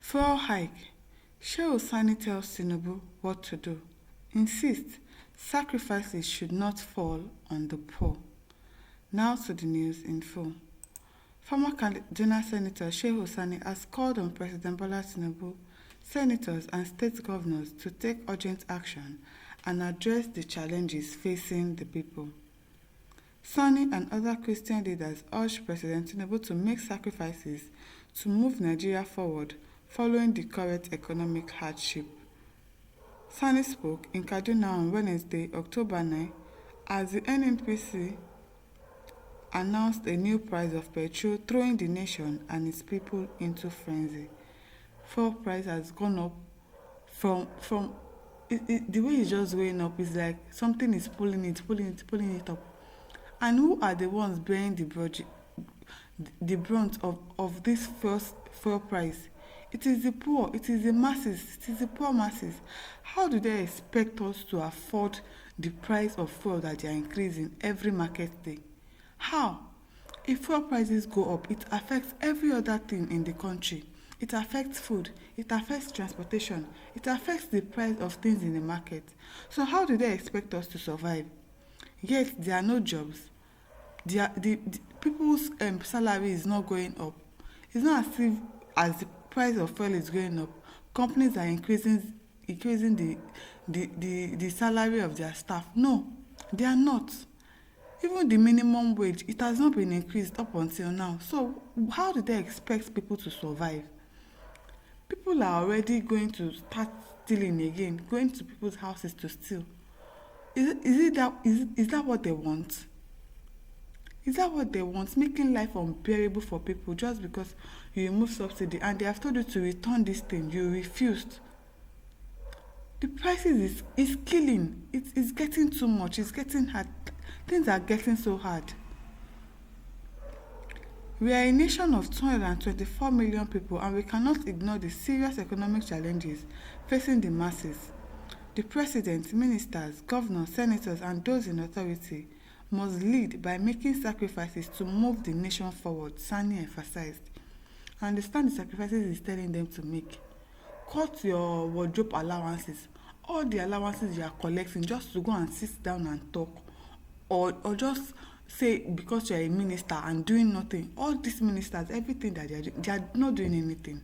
Fuel hike. Shehu Sani tells Tinubu what to do. Insists sacrifices should not fall on the poor. Now to the news in full. Former Kaduna Senator Shehu Sani has called on President Bola Tinubu, senators and state governors to take urgent action and address the challenges facing the people. Sani and other Christian leaders urged President Tinubu to make sacrifices to move Nigeria forward following the current economic hardship. Sani spoke in Kaduna on Wednesday, October 9, as the NNPC announced a new price of petrol, throwing the nation and its people into frenzy. Fuel price has gone up from the way it's just going up is like something is pulling it up. And who are the ones bearing the brunt of this first fuel price? It is the poor, it is the masses, it is the poor masses. How do they expect us to afford the price of fuel that they are increasing every market day? How? If fuel prices go up, it affects every other thing in the country. It affects food, it affects transportation, it affects the price of things in the market. So how do they expect us to survive? Yet there are no jobs. The people's salary is not going up. It's not as if as the price of fuel is going up, companies are increasing the salary of their staff. No, they are not. Even the minimum wage, it has not been increased up until now. So how do they expect people to survive? People are already going to start stealing again, going to people's houses to steal. Is that what they want? Is that what they want? Making life unbearable for people just because you remove subsidy and they have told you to return this thing, you refused. The prices is killing. It's getting too much. It's getting hard. Things are getting so hard. We are a nation of 224 million people and we cannot ignore the serious economic challenges facing the masses. The president, ministers, governors, senators and those in authority must lead by making sacrifices to move the nation forward, Sani emphasized. I understand the sacrifices he's telling them to make. Cut your wardrobe allowances, all the allowances you are collecting just to go and sit down and talk, or just say because you are a minister and doing nothing. All these ministers, everything that they are not doing anything,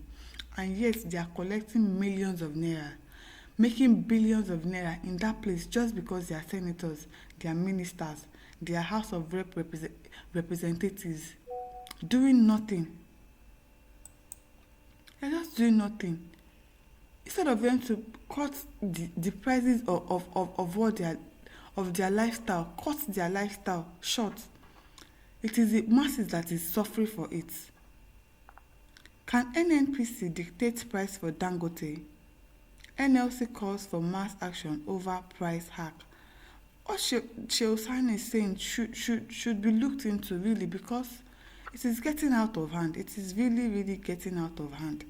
and yet they are collecting millions of naira, making billions of naira in that place just because they are senators, they are ministers, they are House of Representatives, doing nothing. They're just doing nothing. Instead of them to cut the prices of what they are, of their lifestyle, cut their lifestyle short. It is the masses that is suffering for it. Can NNPC dictate price for Dangote? NLC calls for mass action over price hack. What Shehu Sani is saying should be looked into really, because it is getting out of hand. It is really getting out of hand.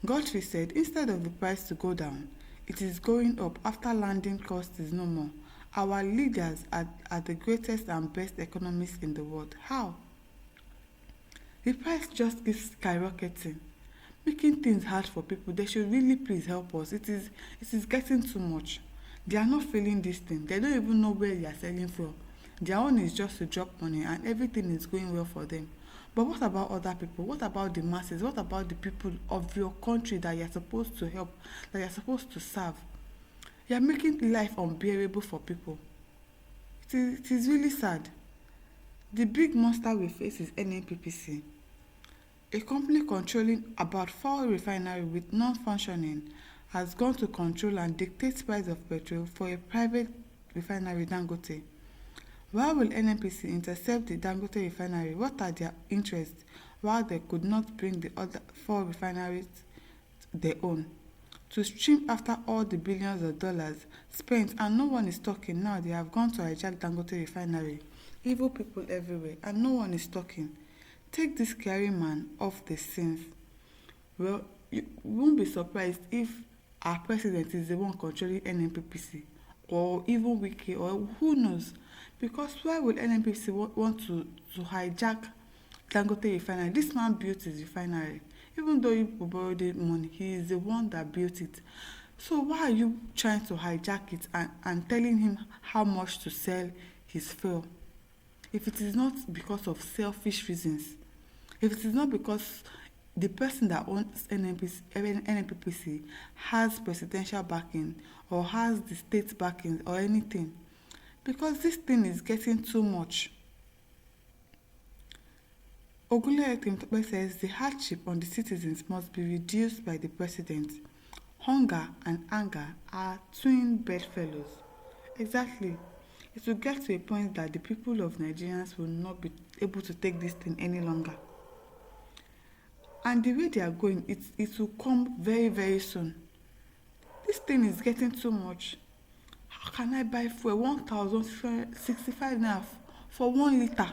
Godfrey said instead of the price to go down, it is going up after landing cost is no more. Our leaders are the greatest and best economists in the world. How? The price just keeps skyrocketing, making things hard for people. They should really please help us. It is getting too much. They are not feeling this thing. They don't even know where they are selling from. Their own is just to drop money and everything is going well for them. But what about other people? What about the masses? What about the people of your country that you are supposed to help, that you are supposed to serve? You are making life unbearable for people. It is really sad. The big monster we face is NNPPC, a company controlling about 4 refineries with non-functioning, has gone to control and dictate price of petrol for a private refinery, Dangote. Why will NNPC intercept the Dangote refinery? What are their interests? While they could not bring the other 4 refineries they own to stream after all the billions of dollars spent, and no one is talking now. They have gone to hijack Dangote refinery. Evil people everywhere, and no one is talking. Take this scary man off the scenes. Well, you won't be surprised if our president is the one controlling NNPPC, or even Wiki, or who knows. Because why would NNPC want to hijack Dangote refinery? This man built his refinery. Even though you people borrowed the money, he is the one that built it. So why are you trying to hijack it and telling him how much to sell his fuel? If it is not because of selfish reasons, if it is not because the person that owns NNPC has presidential backing or has the state backing or anything, because this thing is getting too much. Ogunleye Temitope says the hardship on the citizens must be reduced by the president. Hunger and anger are twin bedfellows. Exactly. It will get to a point that the people of Nigerians will not be able to take this thing any longer. And the way they are going, it will come very, very soon. This thing is getting too much. How can I buy fuel 1,065 naira for 1 liter?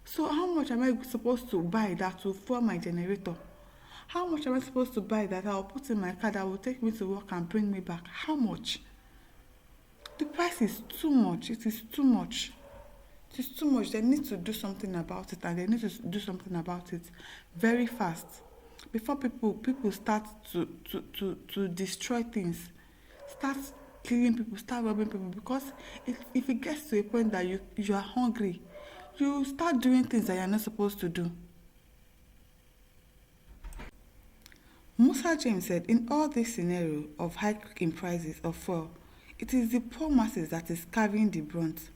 So how much am I supposed to buy that will fuel my generator? How much am I supposed to buy that I will put in my car that will take me to work and bring me back? How much? The price is too much. It is too much. It is too much. They need to do something about it, and they need to do something about it very fast before people start to destroy things, start killing people, start robbing people. Because if it gets to a point that you are hungry, you start doing things that you are not supposed to do. Musa James said, in all this scenario of hike in prices of fuel, it is the poor masses that is carrying the brunt.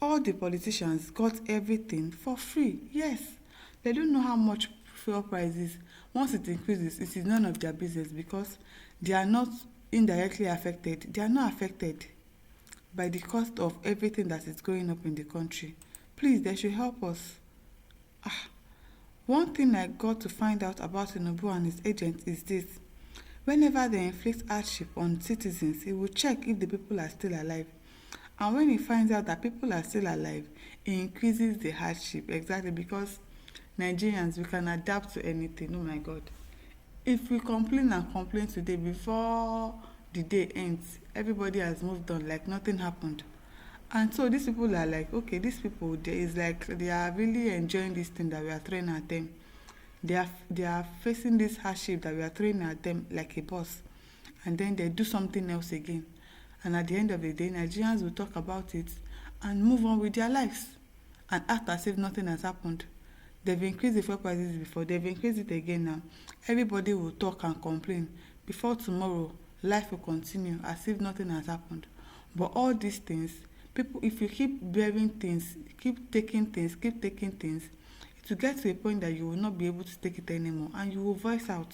All the politicians got everything for free. Yes, they don't know how much fuel price is. Once it increases, it is none of their business because they are not indirectly affected. They are not affected by the cost of everything that is going up in the country. Please, they should help us. One thing I got to find out about Tinubu and his agents is this. Whenever they inflict hardship on citizens, he will check if the people are still alive. And when he finds out that people are still alive, he increases the hardship. Exactly, because Nigerians, we can adapt to anything. Oh my God. If we complain and complain today, before the day ends, everybody has moved on like nothing happened. And so these people are like, okay, these people, they are really enjoying this thing that we are throwing at them. They are facing this hardship that we are throwing at them like a boss. And then they do something else again. And at the end of the day, Nigerians will talk about it and move on with their lives and act as if nothing has happened. They've increased the fuel prices before, they've increased it again now. Everybody will talk and complain. Before tomorrow, life will continue as if nothing has happened. But all these things, people, if you keep bearing things, keep taking things, it will get to a point that you will not be able to take it anymore and you will voice out.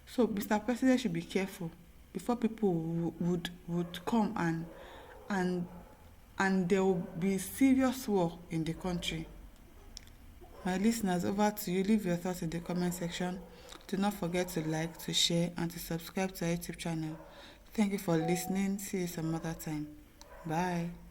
So Mr. President should be careful before people would come and there will be serious war in the country. My listeners, over to you. Leave your thoughts in the comment section. Do not forget to like, to share, and to subscribe to our YouTube channel. Thank you for listening. See you some other time. Bye.